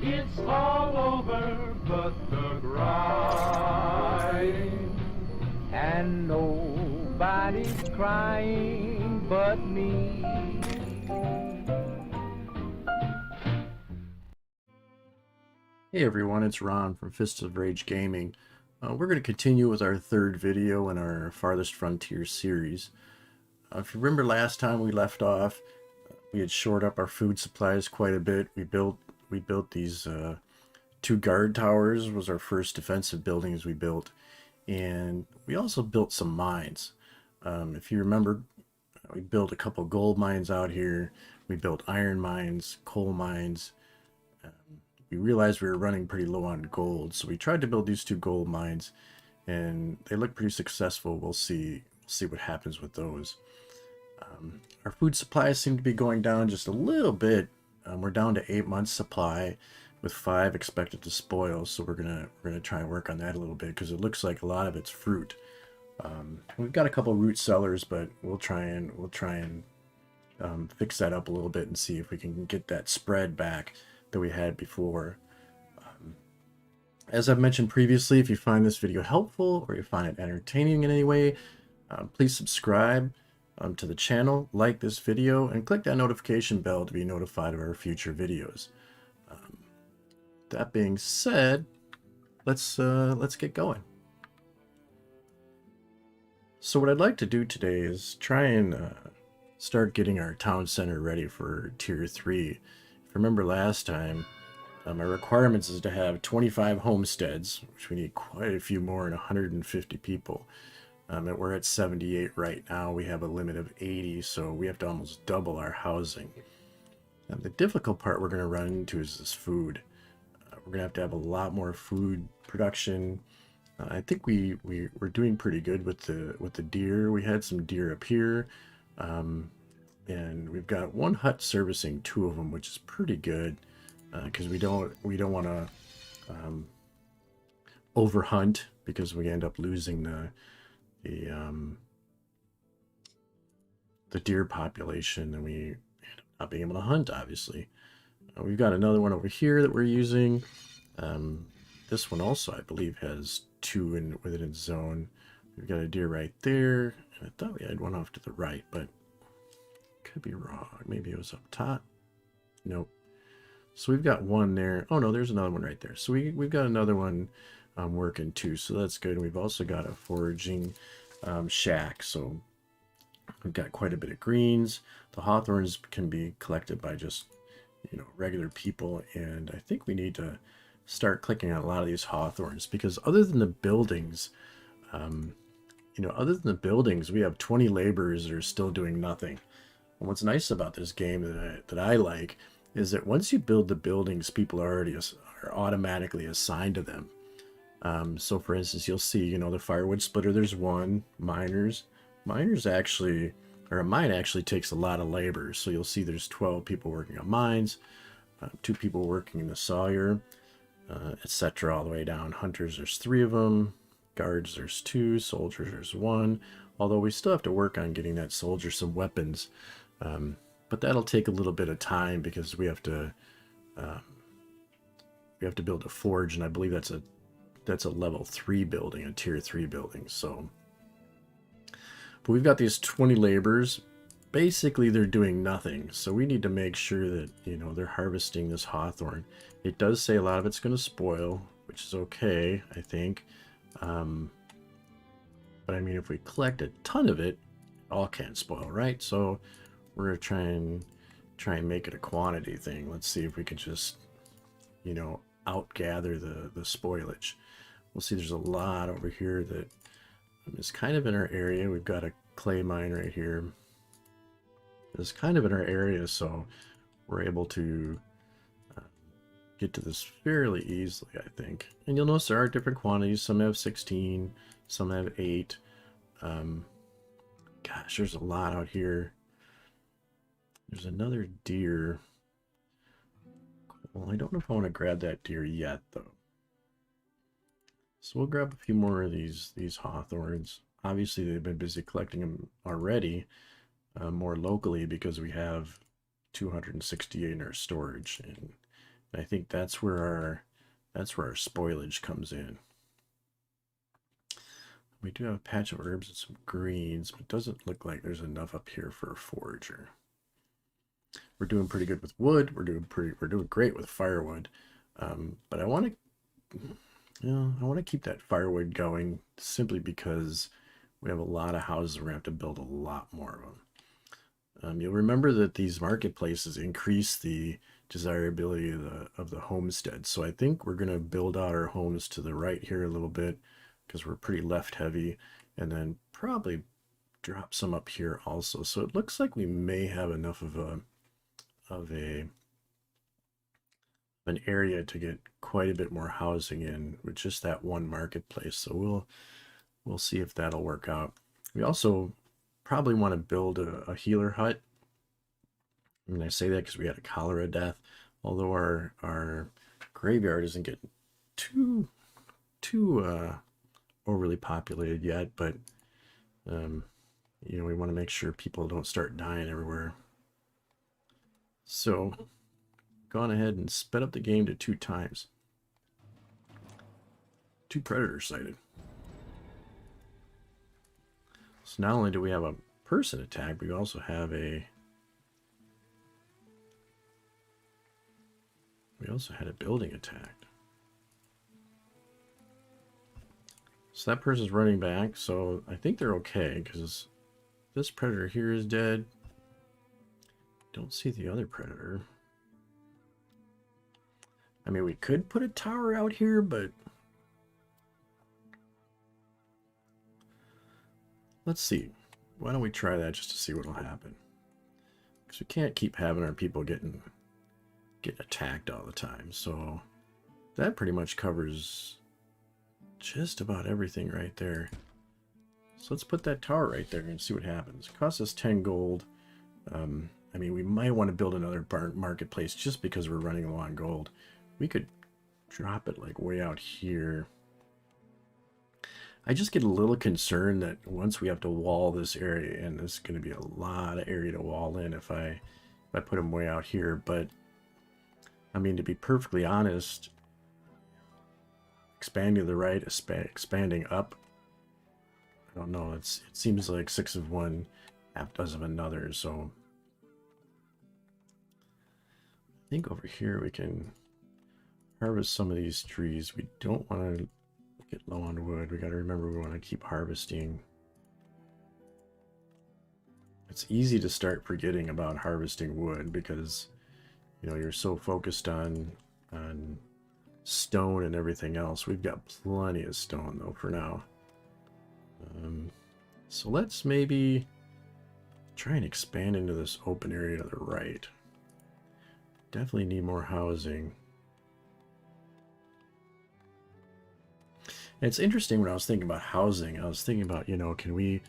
It's all over but the grind. And nobody's crying but me. Hey everyone, it's Ron from Fist of Rage Gaming. We're going to continue with our third video in our Farthest Frontier series. If you remember last time we left off, we had shored up our food supplies quite a bit. We built these two guard towers, was our first defensive buildings we built. And we also built some mines. If you remember, we built a couple gold mines out here. We built iron mines, coal mines. We realized we were running pretty low on gold, so we tried to build these two gold mines, and they look pretty successful. We'll see what happens with those. Our food supplies seem to be going down just a little bit. We're down to 8 months supply, with 5 expected to spoil. So we're gonna try and work on that a little bit because it looks like a lot of it's fruit. We've got a couple root cellars, but we'll try and fix that up a little bit and see if we can get that spread back that we had before. As I've mentioned previously, if you find this video helpful or you find it entertaining in any way, please subscribe to the channel, like this video, and click that notification bell to be notified of our future videos. That being said, let's get going. So what I'd like to do today is try and start getting our town center ready for tier 3. If you remember last time, my requirements is to have 25 homesteads, which we need quite a few more, and 150 people. And we're at 78 right now. We have a limit of 80, so we have to almost double our housing. The difficult part we're going to run into is this food. We're going to have a lot more food production. I think we're doing pretty good with the deer. We had some deer up here, and we've got one hut servicing 2 of them, which is pretty good because we don't want to overhunt because we end up losing the deer population, and we end up not being able to hunt, obviously. We've got another one over here that we're using. This one also, I believe, has 2 within its zone. We've got a deer right there, and I thought we had one off to the right, but could be wrong. Maybe it was up top. Nope. So we've got one there. Oh no, there's another one right there. So we've got another one working too, so that's good. And we've also got a foraging shack, so we've got quite a bit of greens. The hawthorns can be collected by just regular people, and I think we need to start clicking on a lot of these hawthorns because other than the buildings, we have 20 laborers that are still doing nothing. And what's nice about this game that I like is that once you build the buildings, people are automatically assigned to them. So for instance, you'll see, the firewood splitter, there's 1. Miners actually, or a mine actually takes a lot of labor. So you'll see there's 12 people working on mines, 2 people working in the sawyer, etc. all the way down. Hunters, there's 3 of them. Guards, there's 2. Soldiers, there's 1. Although we still have to work on getting that soldier some weapons. But that'll take a little bit of time because we have to build a forge, and I believe that's a level 3 building, a tier 3 building. So, but we've got these 20 laborers. Basically, they're doing nothing. So we need to make sure that they're harvesting this hawthorn. It does say a lot of it's going to spoil, which is okay, I think. But I mean, if we collect a ton of it, it all can't spoil, right? So we're gonna try and make it a quantity thing. Let's see if we can just outgather the spoilage. We'll see there's a lot over here that is kind of in our area. We've got a clay mine right here. It's kind of in our area, so we're able to get to this fairly easily, I think. And you'll notice there are different quantities. Some have 16, some have 8. Gosh, there's a lot out here. There's another deer. Well, I don't know if I want to grab that deer yet, though. So we'll grab a few more of these hawthorns. Obviously, they've been busy collecting them already, more locally, because we have 268 in our storage. And And I think that's where our spoilage comes in. We do have a patch of herbs and some greens, but it doesn't look like there's enough up here for a forager. We're doing pretty good with wood. We're doing great with firewood. But I want to keep that firewood going simply because we have a lot of houses. We're gonna have to build a lot more of them. You'll remember that these marketplaces increase the desirability of the homestead. So I think we're gonna build out our homes to the right here a little bit because we're pretty left heavy, and then probably drop some up here also. So it looks like we may have enough of an area to get quite a bit more housing in with just that one marketplace. So we'll see if that'll work out. We also probably want to build a healer hut. I mean, I say that because we had a cholera death, although our graveyard isn't getting too overly populated yet, but you know, we want to make sure people don't start dying everywhere. So gone ahead and sped up the game to 2 times. 2 predators sighted. So not only do we have a person attack, we also have had a building attacked. So that person's running back, so I think they're okay because this predator here is dead. Don't see the other predator. I mean, we could put a tower out here, but let's see. Why don't we try that just to see what will happen? Because we can't keep having our people getting attacked all the time. So that pretty much covers just about everything right there. So let's put that tower right there and see what happens. It costs us 10 gold. I mean, we might want to build another marketplace just because we're running low on gold. We could drop it like way out here. I just get a little concerned that once we have to wall this area, and there's going to be a lot of area to wall in if I put them way out here. But I mean, to be perfectly honest, expanding to the right, expanding up, I don't know. It seems like 6 of one, half dozen of another. So I think over here we can harvest some of these trees. We don't want to get low on wood. We got to remember we want to keep harvesting. It's easy to start forgetting about harvesting wood because, you know, you're so focused on stone and everything else. We've got plenty of stone though for now. So let's maybe try and expand into this open area to the right. Definitely need more housing. And it's interesting when I was thinking about housing, I was thinking about, you know, can we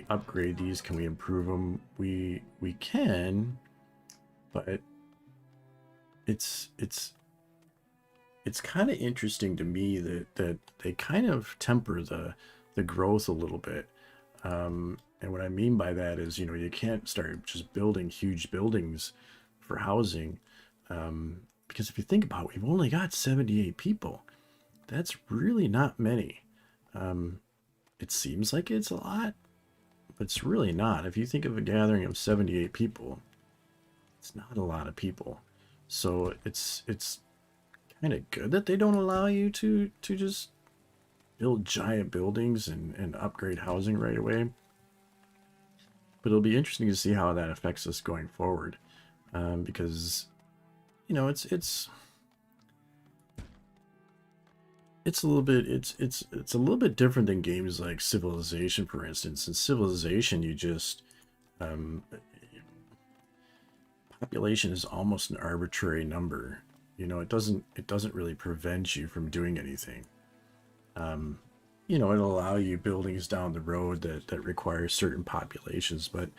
upgrade these? Can we improve them? We can, but it's kind of interesting to me that they kind of temper the growth a little bit. And what I mean by that is, you know, you can't start just building huge buildings for housing, because if you think about it, we've only got 78 people. That's really not many. It seems like it's a lot, but it's really not. If you think of a gathering of 78 people, it's not a lot of people. So it's kind of good that they don't allow you to just build giant buildings and upgrade housing right away. But it'll be interesting to see how that affects us going forward, because, you know, it's a little bit it's a little bit different than games like Civilization, for instance. In Civilization, you just population is almost an arbitrary number. You know, it doesn't really prevent you from doing anything. You know, it'll allow you buildings down the road that require certain populations, but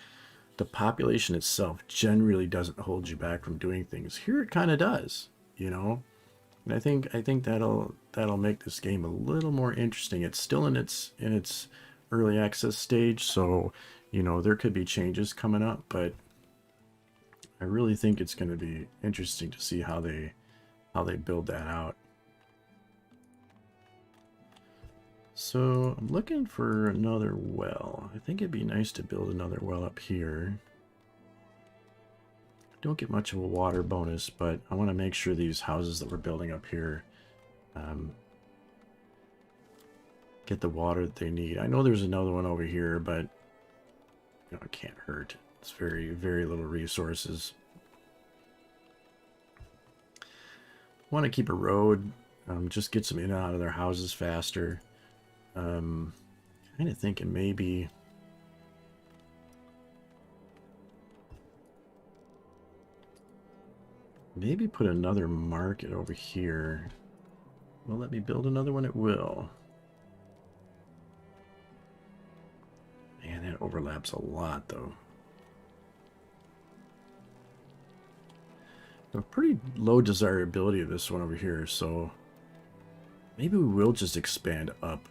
the population itself generally doesn't hold you back from doing things. Here it kind of does, you know. And I think that'll make this game a little more interesting. It's still in its early access stage, so, you know, there could be changes coming up, but I really think it's going to be interesting to see how they how they build that out. So I'm looking for another well. I think it'd be nice to build another well up here. Don't get much of a water bonus, but I want to make sure these houses that we're building up here get the water that they need. I know there's another one over here, but you know, it can't hurt. It's very, very little resources. Want to keep a road, just get some in and out of their houses faster. Kind of thinking maybe put another market over here. Well, let me build another one. It will. Man, that overlaps a lot, though. A pretty low desirability of this one over here, so maybe we will just expand up.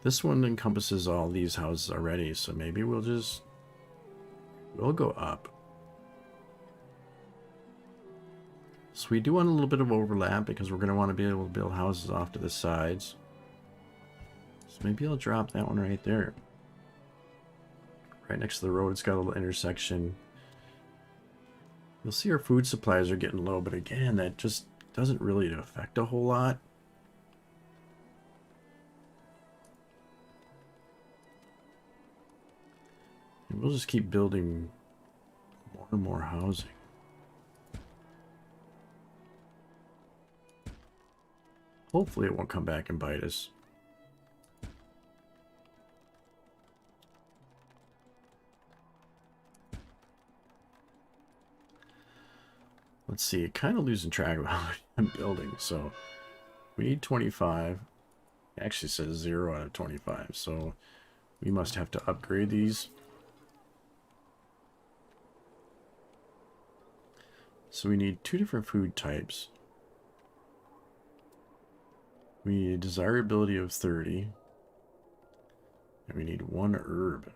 This one encompasses all these houses already, so maybe we'll go up. So we do want a little bit of overlap because we're going to want to be able to build houses off to the sides. So maybe I'll drop that one right there. Right next to the road, it's got a little intersection. You'll see our food supplies are getting low, but again, that just doesn't really affect a whole lot. And we'll just keep building more and more housing. Hopefully it won't come back and bite us. Let's see, kind of losing track of how much I'm building. So we need 25. It actually says 0 out of 25. So we must have to upgrade these. So we need 2 different food types. We need a desirability of 30. And we need 1 herb.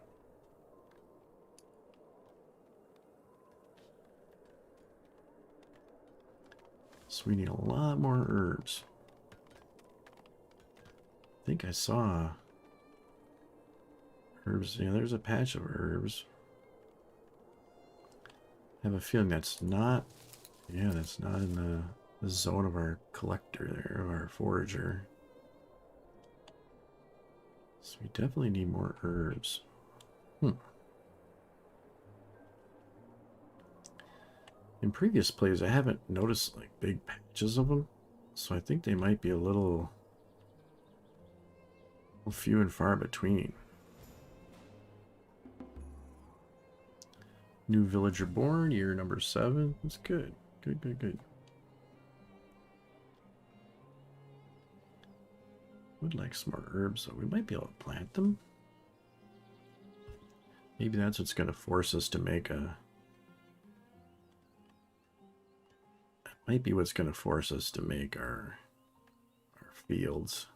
So we need a lot more herbs. I think I saw herbs. Yeah, there's a patch of herbs. I have a feeling that's not... Yeah, that's not in the zone of our collector there, of our forager. So we definitely need more herbs. In previous plays, I haven't noticed like big patches of them, so I think they might be a little few and far between. New villager born, year number 7. That's good. Good, good, good. Would like some more herbs, so we might be able to plant them. Maybe that's what's going to force us to make a... That might be what's going to force us to make our fields.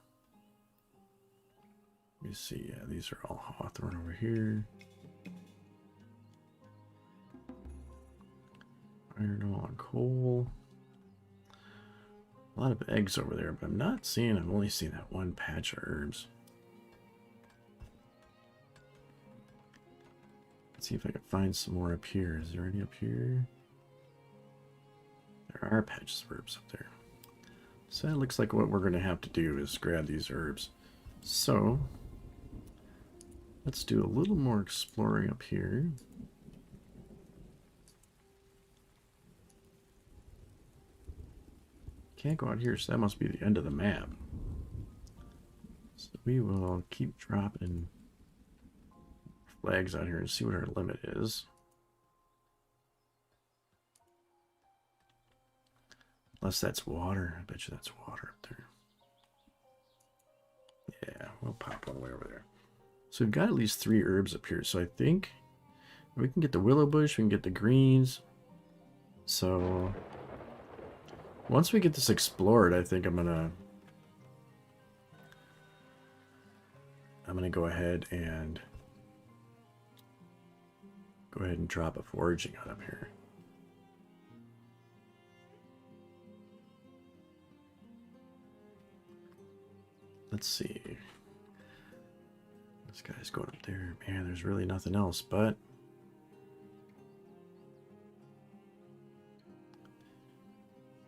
Let me see. Yeah, these are all hawthorn over here. Iron ore and coal. A lot of eggs over there, but I'm not seeing, I've only seen that one patch of herbs. Let's see if I can find some more up here. Is there any up here? There are patches of herbs up there. So that looks like what we're going to have to do is grab these herbs. So, let's do a little more exploring up here. Can't go out here, so that must be the end of the map. So we will keep dropping flags out here and see what our limit is. Unless that's water. I bet you that's water up there. Yeah, we'll pop one way over there. So we've got at least 3 herbs up here. So I think we can get the willow bush, we can get the greens. So once we get this explored, I think I'm gonna go ahead and drop a foraging on up here. let's see. This guy's going up there. Man, there's really nothing else, but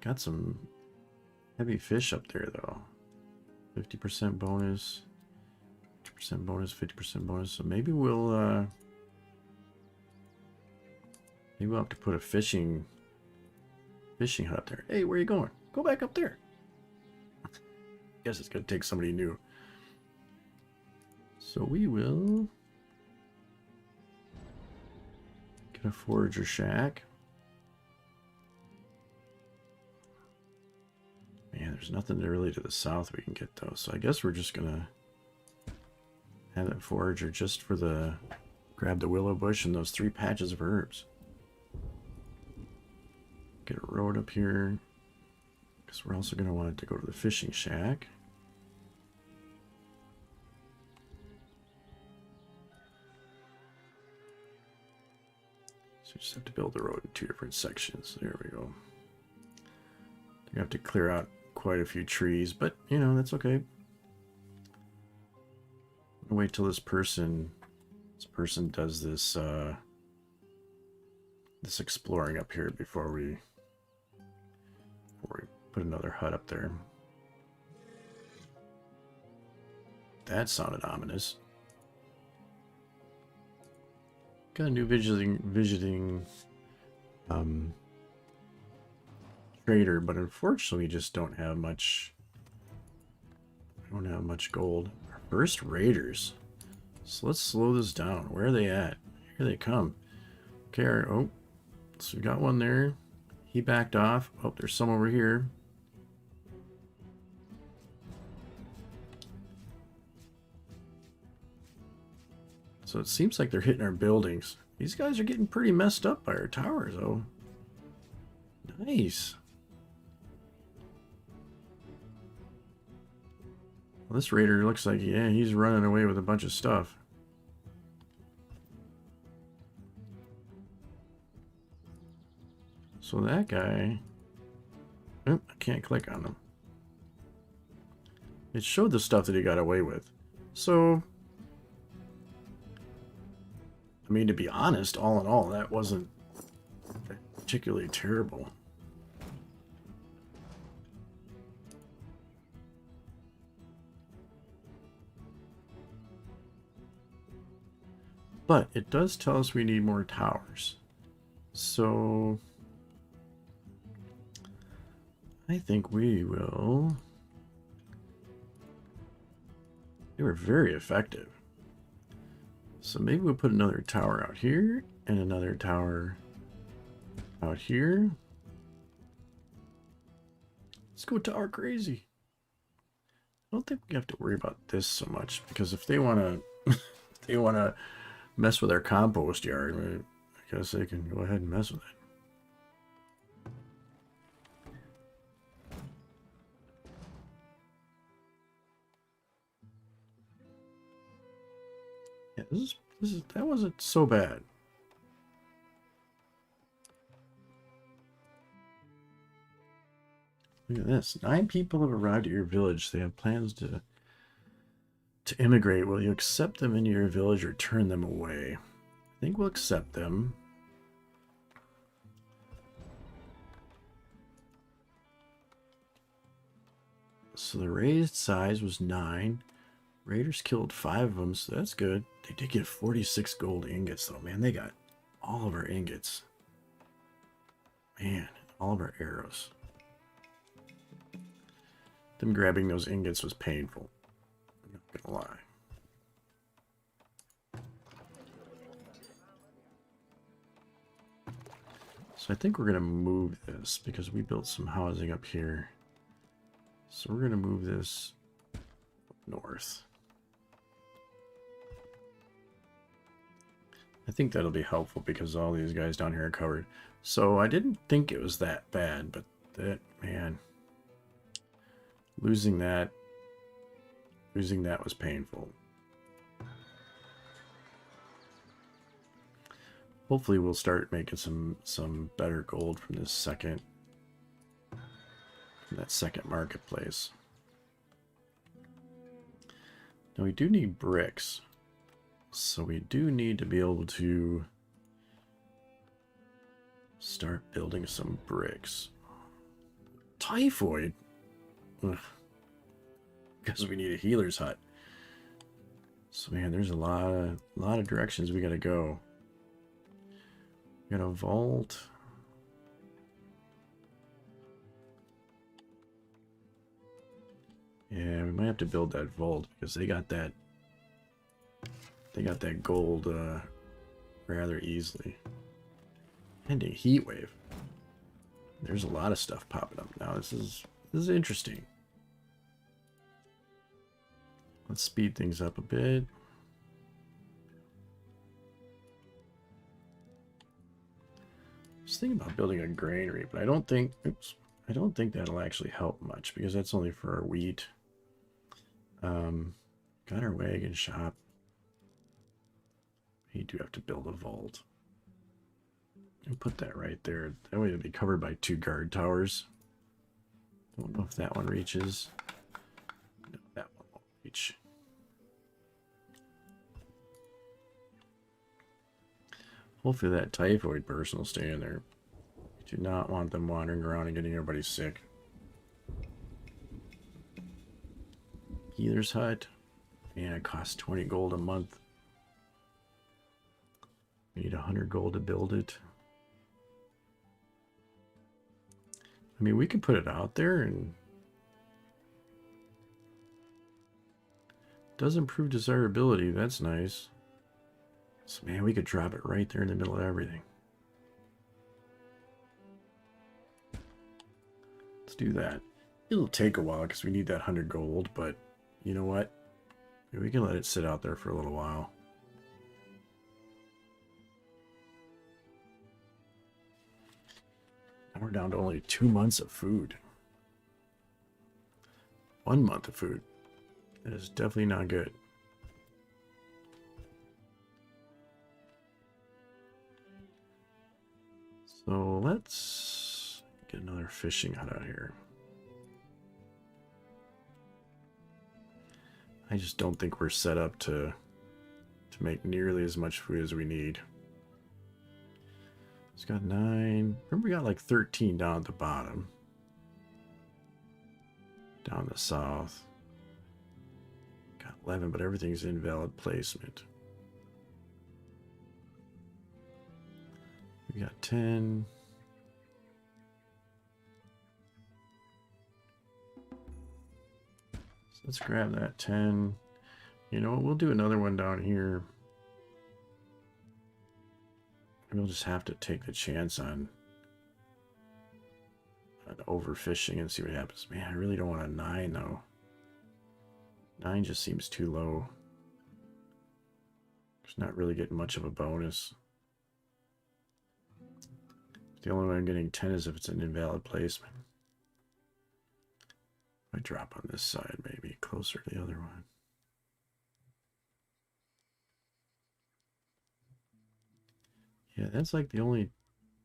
got some heavy fish up there, though. 50% bonus, 50% bonus, 50% bonus. So maybe we'll have to put a fishing hut up there. Hey, where are you going? Go back up there. Guess it's gonna take somebody new. So we will get a forager shack. Man, there's nothing really to the south we can get though. So I guess we're just gonna have that forager just for the grab the willow bush and those 3 patches of herbs. Get a road up here because we're also gonna want it to go to the fishing shack. So you just have to build the road in 2 different sections. There we go. You have to clear out quite a few trees, but you know, that's okay. Wait till this person does this this exploring up here before we put another hut up there. That sounded ominous. Got a new visiting trader, but unfortunately we just don't have much. We don't have much gold. Our first raiders. So let's slow this down. Where are they at? Here they come. Okay, oh, so we got one there. He backed off. Oh, there's some over here. So it seems like they're hitting our buildings. These guys are getting pretty messed up by our towers, though. Nice. Well, this raider looks like, yeah, he's running away with a bunch of stuff. So that guy... Oh, I can't click on him. It showed the stuff that he got away with. So... I mean, to be honest, all in all, that wasn't particularly terrible. But it does tell us we need more towers. So I think we will... They were very effective. So maybe we'll put another tower out here and another tower out here. Let's go tower crazy. I don't think we have to worry about this so much because if they want to, if they want to mess with our compost yard, I guess they can go ahead and mess with it. Yeah, that wasn't so bad. Look at this. 9 people have arrived at your village. They have plans to immigrate. Will you accept them into your village or turn them away? I think we'll accept them. So the raised size was 9. Raiders killed 5 of them, so that's good. They did get 46 gold ingots, though. Man, they got all of our ingots. Man, all of our arrows. Them grabbing those ingots was painful. I'm not gonna lie. So I think we're gonna move this because we built some housing up here. So we're gonna move this up north. I think that'll be helpful because all these guys down here are covered. So I didn't think it was that bad, but that, man, losing that was painful. Hopefully we'll start making some better gold from this from that second marketplace. Now we do need bricks. So we do need to be able to start building some bricks. Typhoid? Ugh. Because we need a healer's hut. So man, there's a lot of directions we gotta go. We got a vault. Yeah, we might have to build that vault because they got that gold rather easily. Ending heat wave. There's a lot of stuff popping up now. This is interesting. Let's speed things up a bit. I was thinking about building a granary, but I don't think that'll actually help much because that's only for our wheat. Got our wagon shop. We do have to build a vault. And put that right there. That way it'll be covered by 2 guard towers. Don't know if that one reaches. No, that one won't reach. Hopefully that typhoid person will stay in there. We do not want them wandering around and getting everybody sick. Healer's hut. Yeah, it costs 20 gold a month. We need 100 gold to build it. I mean, we could put it out there and it does improve desirability. That's nice. So man, we could drop it right there in the middle of everything. Let's do that. It'll take a while because we need that 100 gold, but you know what? We can let it sit out there for a little while. And we're down to only 2 months of food. 1 month of food. That is definitely not good. So let's get another fishing hut out here. I just don't think we're set up to make nearly as much food as we need. It's got 9. Remember, we got like 13 down at the bottom. Down the south. Got 11, but everything's invalid placement. We got 10. So let's grab that 10. You know what? We'll do another one down here. We'll just have to take the chance on overfishing and see what happens. Man, I really don't want a 9 though. 9 just seems too low. It's not really getting much of a bonus. The only way I'm getting 10 is if it's an invalid placement. I drop on this side, maybe closer to the other one. Yeah, that's like the only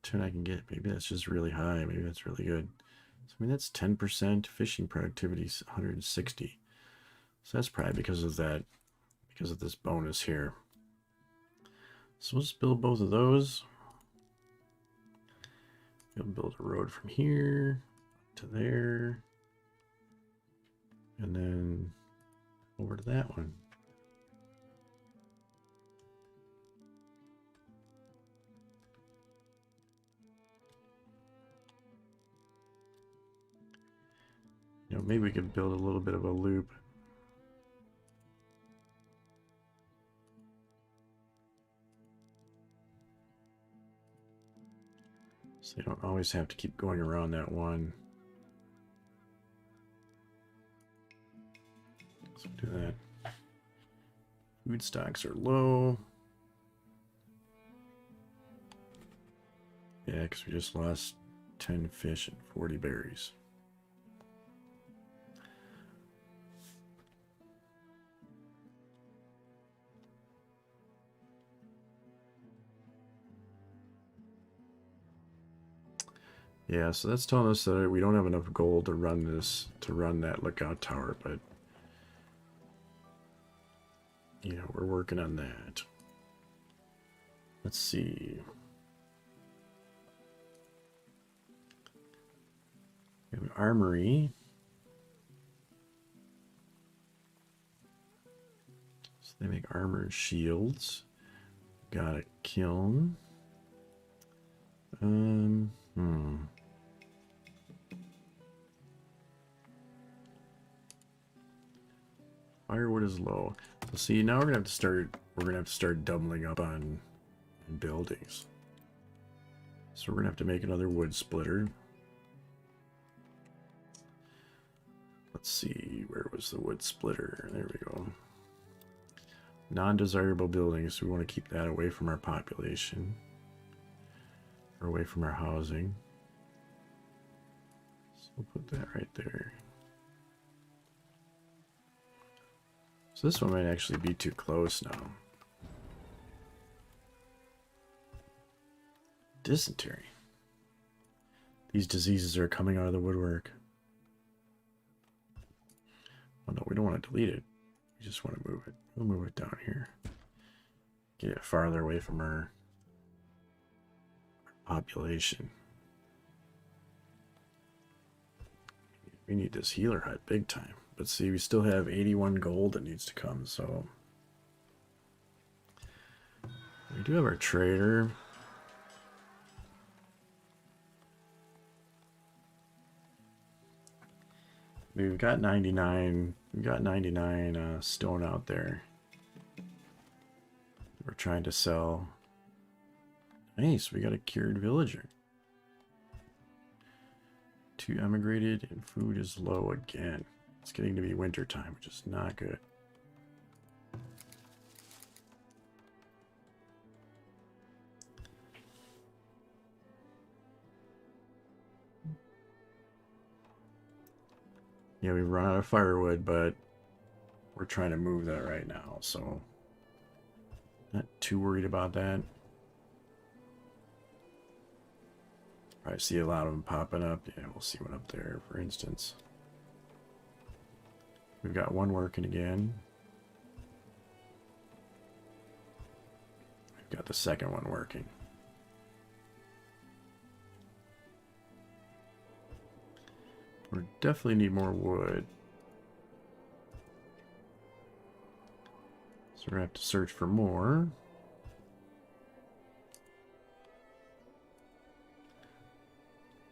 10 I can get. Maybe that's just really high. Maybe that's really good. So, I mean, that's 10%. Fishing productivity is 160. So that's probably because of that, because of this bonus here. So we'll just build both of those. We'll build a road from here to there. And then over to that one. You know, maybe we could build a little bit of a loop. So you don't always have to keep going around that one. So do that. Food stocks are low. Yeah, because we just lost 10 fish and 40 berries. Yeah, so that's telling us that we don't have enough gold to run that lookout tower, but Yeah, we're working on that. Let's see. We have an armory. So they make armor and shields. Got a kiln. Firewood is low. So see, now we're gonna have to start doubling up on buildings. So we're gonna have to make another wood splitter. Let's see, where was the wood splitter? There we go. Non-desirable buildings, we want to keep that away from our population. Or away from our housing. So we'll put that right there. So this one might actually be too close now. Dysentery. These diseases are coming out of the woodwork. Oh no, we don't want to delete it. We just want to move it. We'll move it down here. Get it farther away from our population. We need this healer hut big time. But see, we still have 81 gold that needs to come, so... We do have our trader. We've got 99 stone out there. We're trying to sell. Nice, we got a cured villager. 2 emigrated and food is low again. It's getting to be winter time, which is not good. Yeah, we've run out of firewood, but we're trying to move that right now, so not too worried about that. Probably see a lot of them popping up. Yeah, we'll see one up there, for instance. We've got one working again. We've got the second one working. We definitely need more wood. So we're going to have to search for more.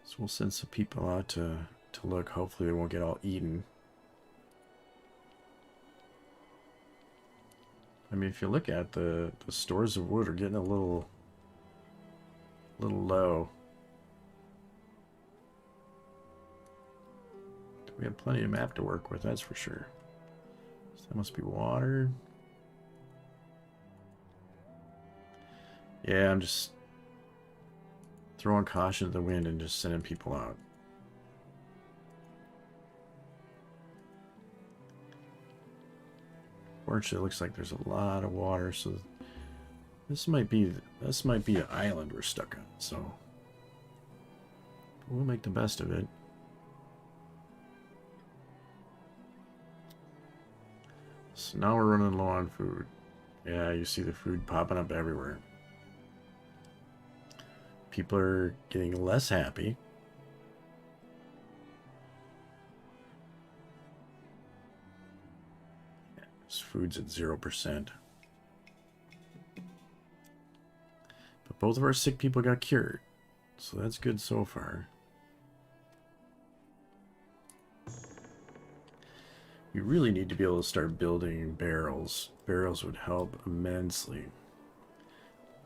So we'll send some people out to look. Hopefully they won't get all eaten. I mean, if you look at the stores of wood are getting a little low. We have plenty of map to work with, that's for sure. So that must be water. Yeah, I'm just throwing caution to the wind and just sending people out. Fortunately, it looks like there's a lot of water, so this might be an island we're stuck on. So we'll make the best of it. So now we're running low on food. Yeah, you see the food popping up everywhere. People are getting less happy. Yeah, this food's at 0%. But both of our sick people got cured. So that's good so far. We really need to be able to start building barrels. Barrels would help immensely.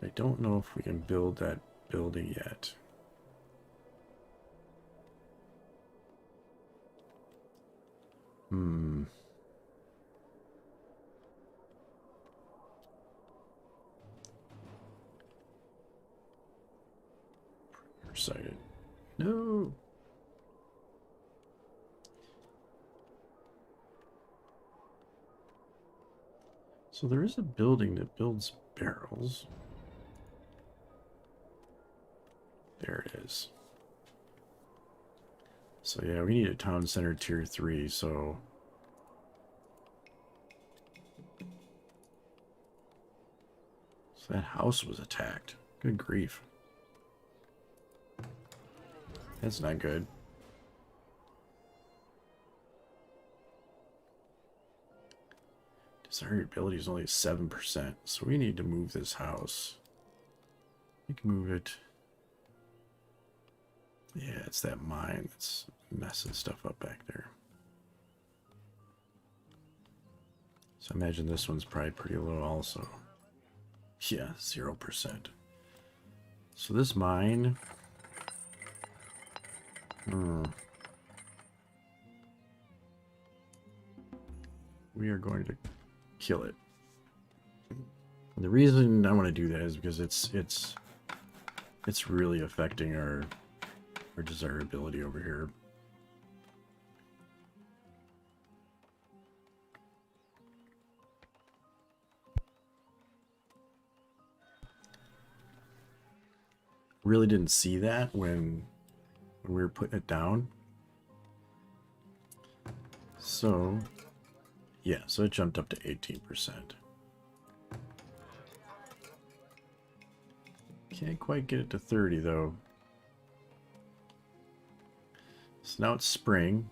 I don't know if we can build that building yet. Sighted. No. So there is a building that builds barrels. There it is. So yeah, we need a town center tier 3, so That house was attacked. Good grief. That's not good. Desirability is only 7%, so we need to move this house. We can move it. Yeah, it's that mine that's messing stuff up back there. So I imagine this one's probably pretty low also. Yeah, 0%. So this mine... we are going to kill it. And the reason I want to do that is because it's really affecting our desirability over here. Really didn't see that when we were putting it down. So yeah, so it jumped up to 18%. Can't quite get it to 30 though. So now it's spring.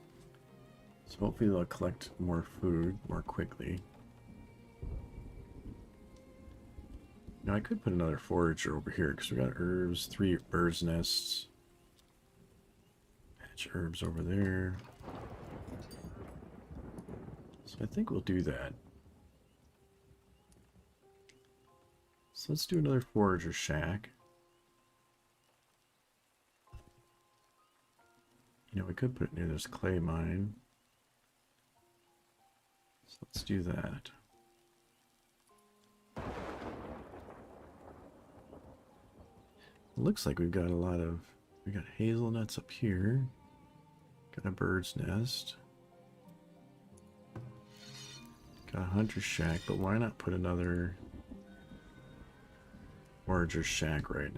So hopefully they'll collect more food more quickly. Now I could put another forager over here because we got herbs, 3 birds' nests. Patch herbs over there. So I think we'll do that. So let's do another forager shack. You know, we could put it near this clay mine. So let's do that. It looks like we've got a lot of... we got hazelnuts up here. Got a bird's nest. Got a hunter's shack, but why not put another forager shack right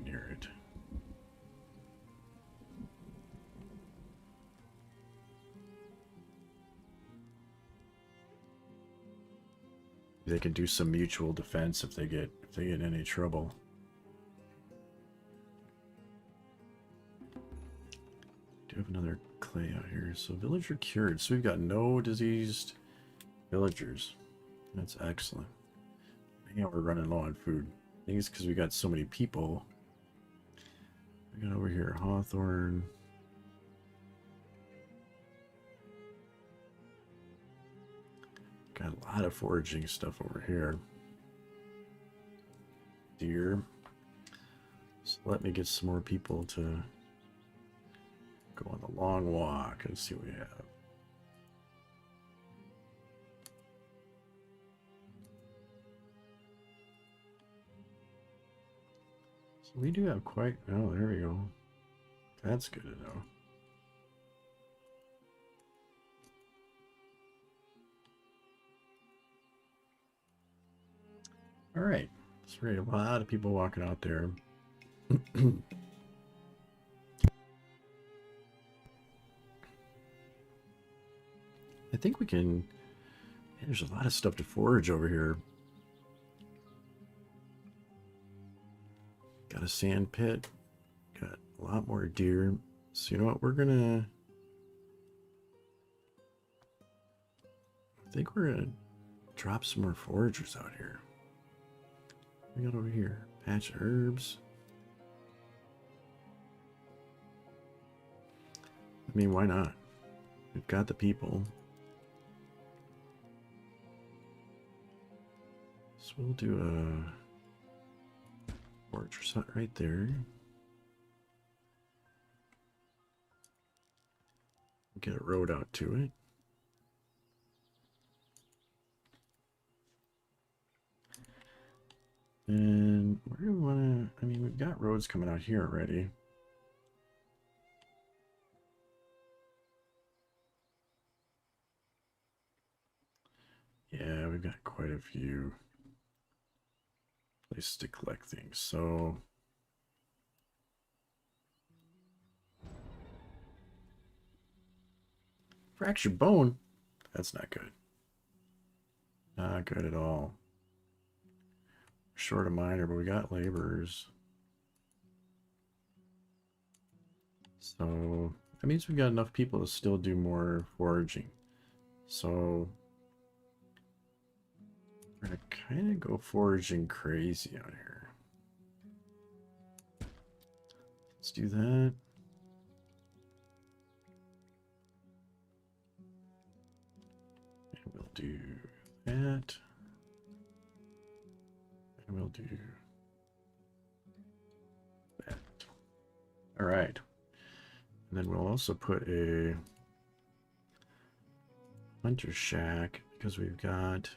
near it? They can do some mutual defense if they get any trouble. Do have another clay out here. So villager cured. So we've got no diseased villagers. That's excellent. Yeah, we're running low on food. I think it's because we got so many people. We got over here hawthorn. Got a lot of foraging stuff over here. Deer. So let me get some more people to go on the long walk and see what we have. So we do have quite... oh, there we go. That's good to know. All right, that's right. A lot of people walking out there. I think we can... man, there's a lot of stuff to forage over here. Got a sand pit. Got a lot more deer. So you know what? We're gonna... I think we're gonna drop some more foragers out here. We got over here. Patch herbs. I mean, why not? We've got the people. So we'll do a forager hut right there. Get a road out to it. And where do we want to... I mean, we've got roads coming out here already. Yeah, we've got quite a few places to collect things. So... fractured bone? That's not good. Not good at all. Short a miner, but we got laborers. So that means we've got enough people to still do more foraging. So we're gonna kind of go foraging crazy out here. Let's do that. And we'll do that. And we'll do that. All right. And then we'll also put a hunter shack because we've got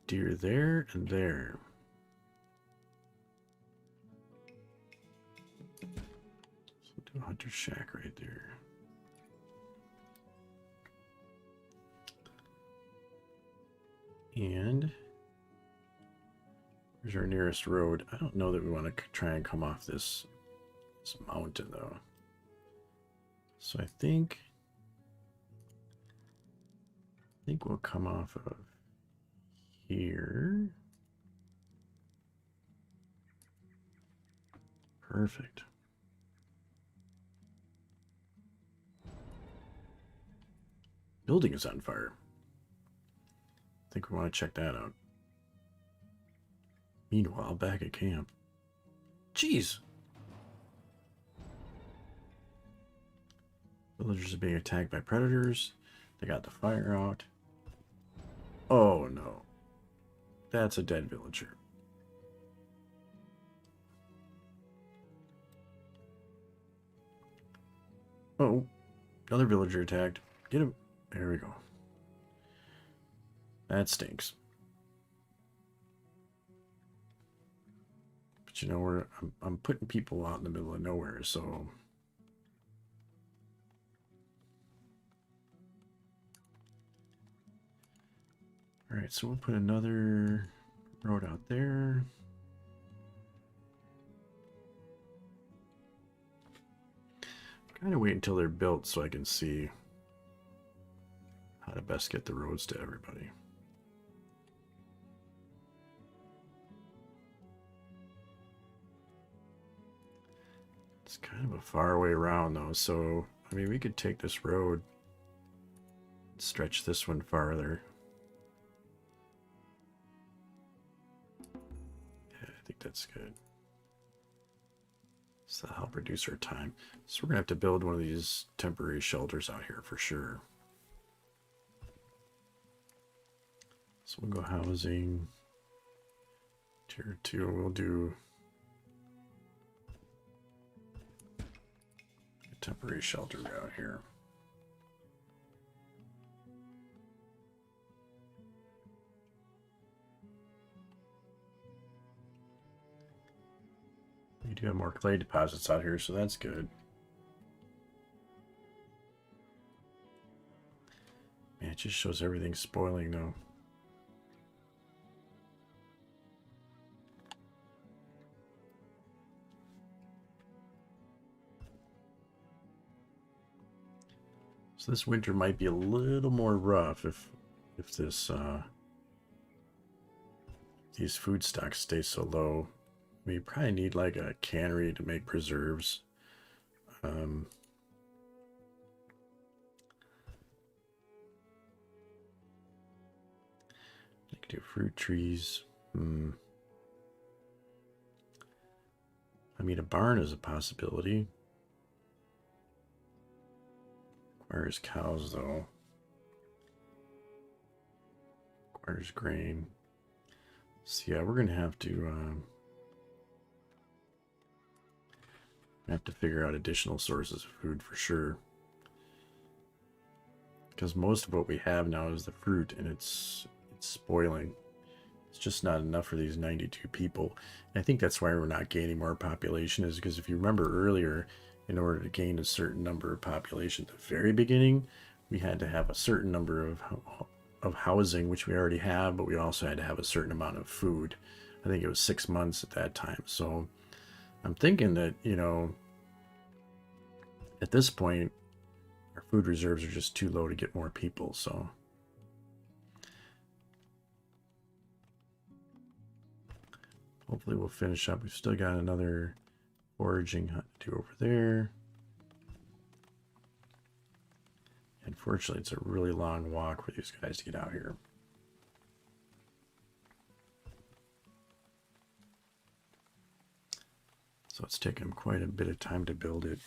deer there and there. So we'll do a hunter shack right there. And here's our nearest road. I don't know that we want to try and come off this mountain though. So I think we'll come off of here. Perfect. Building is on fire. I think we want to check that out. Meanwhile, back at camp. Jeez! Villagers are being attacked by predators. They got the fire out. Oh no. That's a dead villager. Oh, another villager attacked. Get him. There we go. That stinks. But you know, I'm putting people out in the middle of nowhere, so all right, so we'll put another road out there. Kind of wait until they're built so I can see how to best get the roads to everybody. It's kind of a far way around though, so I mean we could take this road, stretch this one farther. Yeah, I think that's good. So that'll help reduce our time. So we're gonna have to build one of these temporary shelters out here for sure. So we'll go housing. Tier 2, we'll do a temporary shelter out here. We do have more clay deposits out here, so that's good. Man, it just shows everything spoiling though. So this winter might be a little more rough if this these food stocks stay so low. We probably need like a cannery to make preserves. You could do fruit trees. I mean, a barn is a possibility. Requires cows, though. Requires grain. So yeah, we're gonna have to figure out additional sources of food for sure. Because most of what we have now is the fruit, and it's spoiling. It's just not enough for these 92 people. And I think that's why we're not gaining more population, is because if you remember earlier, in order to gain a certain number of population at the very beginning, we had to have a certain number of housing, which we already have, but we also had to have a certain amount of food. I think it was 6 months at that time. So I'm thinking that, you know, at this point, our food reserves are just too low to get more people, so. hopefully we'll finish up. We've still got another foraging hunt to do over there. Unfortunately, it's a really long walk for these guys to get out here. So it's taken them quite a bit of time to build it.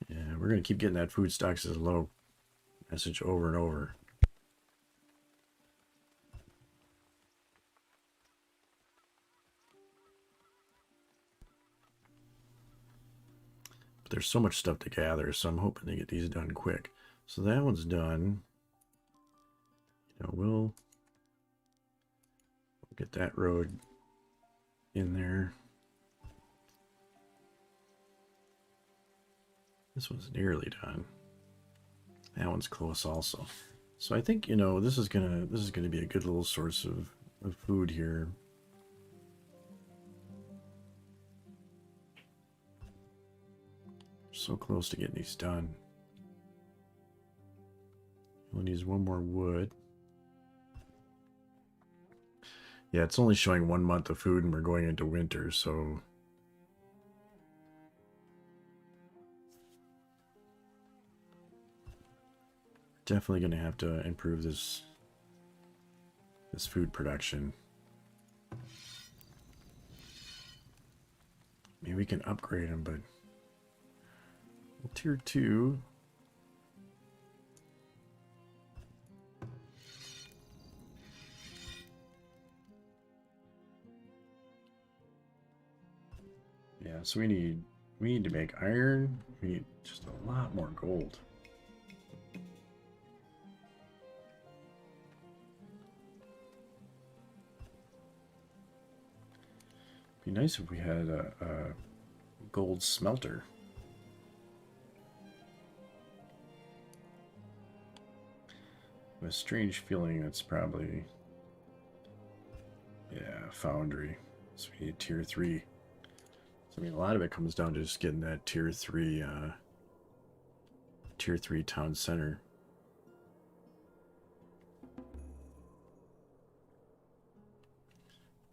Yeah, we're going to keep getting that food stocks is low message over and over. But there's so much stuff to gather, so I'm hoping to get these done quick. So that one's done. You know, we'll get that road in there. This one's nearly done. That one's close also. So I think, you know, this is gonna be a good little source of food here. So close to getting these done. We'll need one more wood. Yeah, it's only showing 1 month of food and we're going into winter, so definitely going to have to improve this food production. Maybe we can upgrade them, but tier 2. Yeah, so we need to make iron. We need just a lot more gold. Be nice if we had a gold smelter. I have a strange feeling it's probably, yeah, foundry. So we need tier 3. So I mean, a lot of it comes down to just getting that tier 3 town center.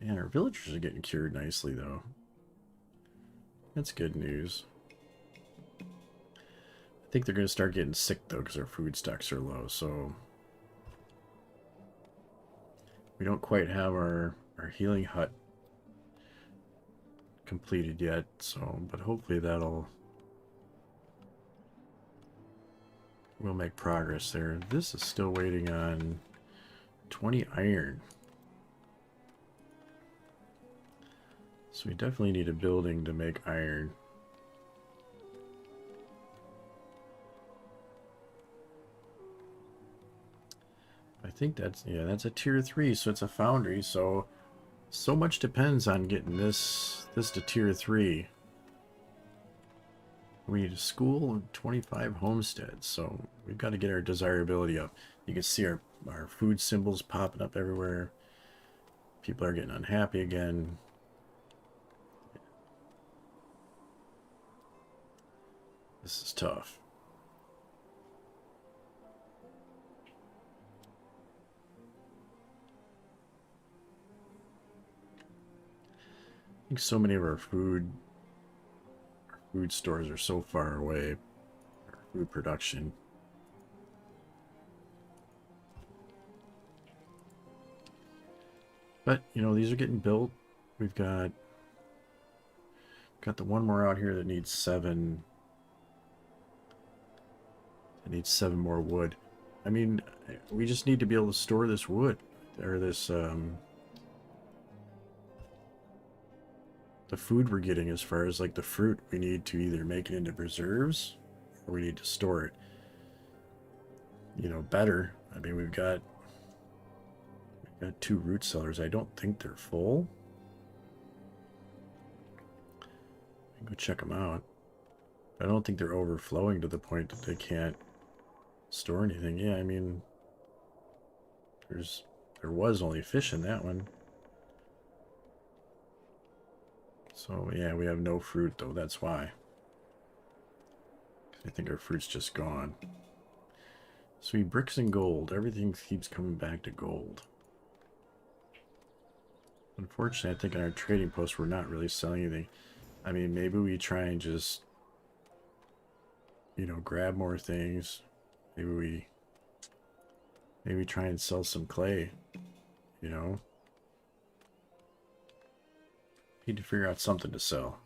Man, our villagers are getting cured nicely, though. That's good news. I think they're going to start getting sick, though, because our food stocks are low, so we don't quite have our healing hut completed yet, so, but hopefully we'll make progress there. This is still waiting on 20 iron. So we definitely need a building to make iron. I think that's, yeah, that's a tier 3, so it's a foundry, so much depends on getting this to tier 3. We need a school and 25 homesteads, so we've got to get our desirability up. You can see our food symbols popping up everywhere. People are getting unhappy again. This is tough. I think so many of our food stores are so far away. Our food production. But, you know, these are getting built. We've got the one more out here that needs 7. It needs 7 more wood. I mean, we just need to be able to store this wood, or this, the food we're getting as far as like the fruit. We need to either make it into preserves, or we need to store it, you know, better. I mean, we've got 2 root cellars. I don't think they're full. I can go check them out. I don't think they're overflowing to the point that they can't store anything. Yeah, I mean, there was only fish in that one. So yeah, we have no fruit though, that's why. I think our fruit's just gone. So we bricks and gold. Everything keeps coming back to gold. Unfortunately, I think in our trading post, we're not really selling anything. I mean, maybe we try and just, you know, grab more things. Maybe we try and sell some clay, you know. Need to figure out something to sell.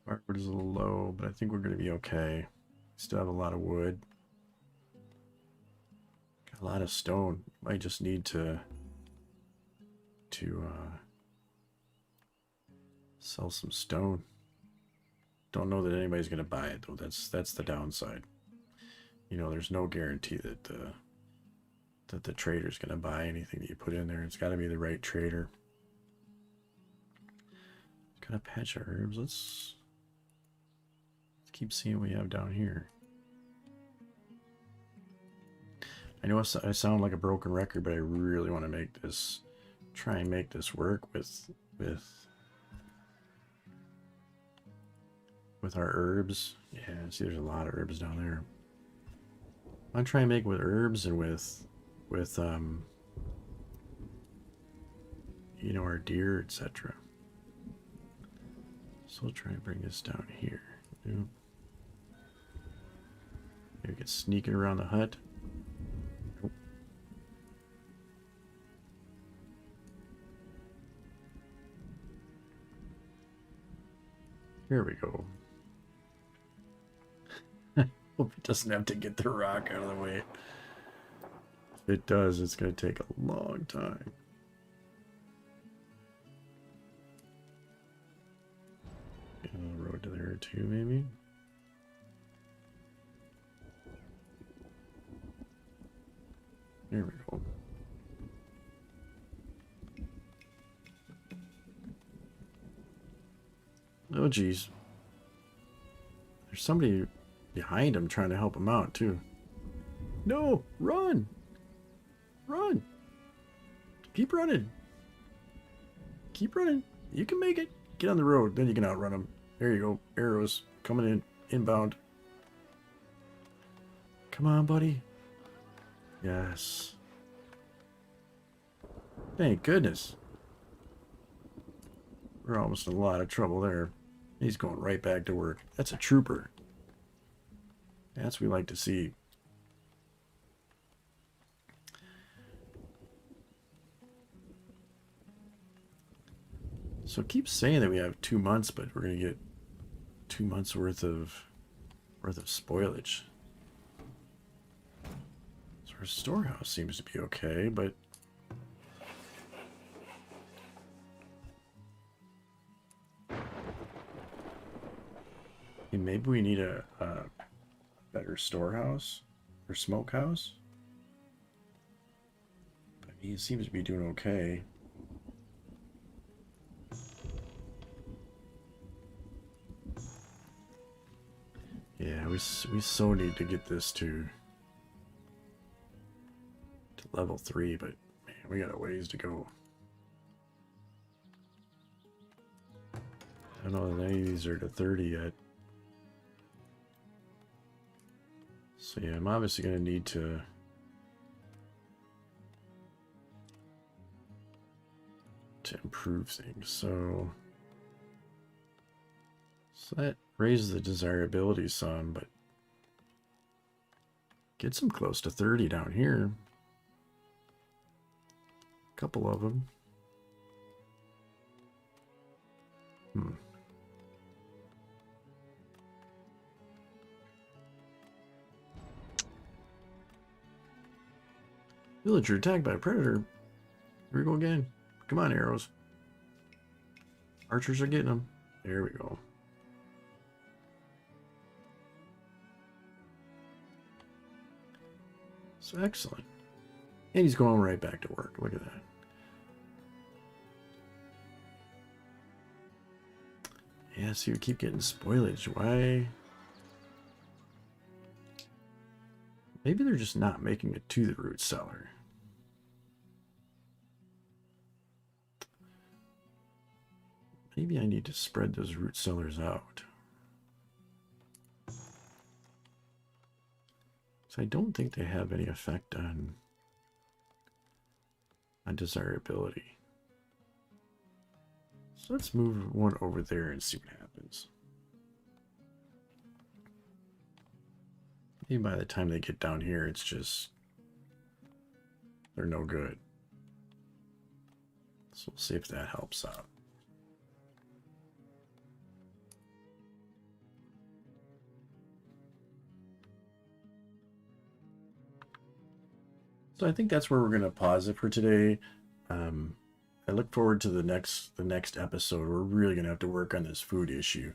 Hardwood is a little low, but I think we're going to be okay. Still have a lot of wood. Got a lot of stone. Might just need to sell some stone. Don't know that anybody's going to buy it though. That's the downside. You know, there's no guarantee that the trader's going to buy anything that you put in there. It's got to be the right trader. Got a patch of herbs. Let's keep seeing what we have down here. I know I sound like a broken record, but I really want to make this, try and make this work with our herbs. Yeah, see, there's a lot of herbs down there. I'm trying to make it with herbs and with you know, our deer, etc. So we'll try and bring this down here. Maybe we can sneak it around the hut. Nope. Here we go. Hope it doesn't have to get the rock out of the way. If it does, it's going to take a long time. Get a little road to there too, maybe. There we go. Oh, geez. There's somebody behind him trying to help him out, too. No! Run! Run! Keep running! Keep running! You can make it! Get on the road, then you can outrun them. There you go. Arrows coming in. Inbound. Come on, buddy. Yes. Thank goodness. We're almost in a lot of trouble there. He's going right back to work. That's a trooper. That's what we like to see. So it keeps saying that we have 2 months, but we're going to get 2 months worth of spoilage. So our storehouse seems to be okay, but maybe we need a better storehouse or smokehouse. But he seems to be doing okay. Yeah, we so need to get this to level 3, but man, we got a ways to go. I don't know that any of these are to 30 yet. So yeah, I'm obviously going to need to improve things. So that raises the desirability some, but gets them close to 30 down here. A couple of them. Villager attacked by a predator. Here we go again. Come on, arrows. Archers are getting them. There we go. So excellent. And he's going right back to work. Look at that. Yeah, see, we keep getting spoilage. Why? Maybe they're just not making it to the root cellar. Maybe I need to spread those root cellars out. So I don't think they have any effect on desirability. So let's move one over there and see what happens. Maybe by the time they get down here, it's just, they're no good. So we'll see if that helps out. So I think that's where we're going to pause it for today. I look forward to the next episode. We're really going to have to work on this food issue.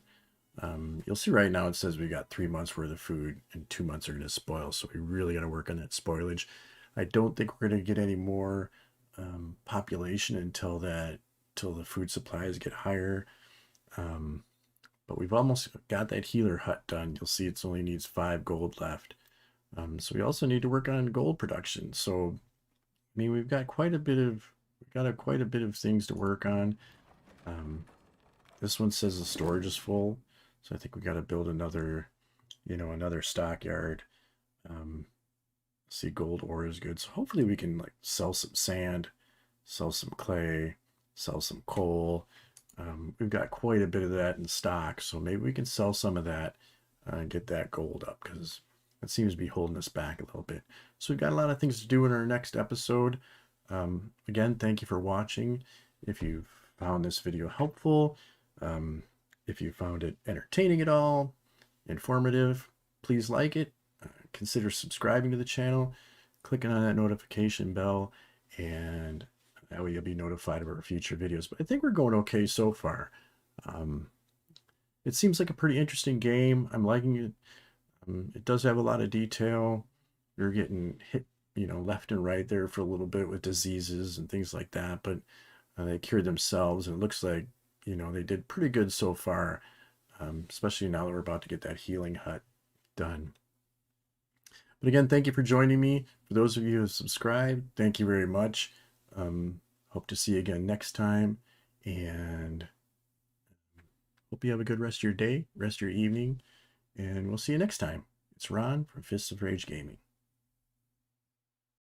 You'll see right now it says we got 3 months worth of food and 2 months are going to spoil. So we really got to work on that spoilage. I don't think we're going to get any more population until the food supplies get higher. But we've almost got that healer hut done. You'll see it only needs 5 gold left. So we also need to work on gold production. So, I mean, we've got quite a bit of things to work on. This one says the storage is full, so I think we got to build another stockyard. See, gold ore is good, so hopefully we can like sell some sand, sell some clay, sell some coal. We've got quite a bit of that in stock, so maybe we can sell some of that and get that gold up, because it seems to be holding us back a little bit. So we've got a lot of things to do in our next episode. Again, thank you for watching. If you've found this video helpful, if you found it entertaining at all, informative, please like it. Consider subscribing to the channel, clicking on that notification bell, and that way you'll be notified of our future videos. But I think we're going okay so far. It seems like a pretty interesting game. I'm liking it. It does have a lot of detail. You're getting hit, left and right there for a little bit with diseases and things like that, but they cured themselves, and it looks like, they did pretty good so far, especially now that we're about to get that healing hut done. But again, thank you for joining me. For those of you who have subscribed, thank you very much. Hope to see you again next time, and hope you have a good rest of your day, rest of your evening, and we'll see you next time. It's Ron from Fists of Rage Gaming.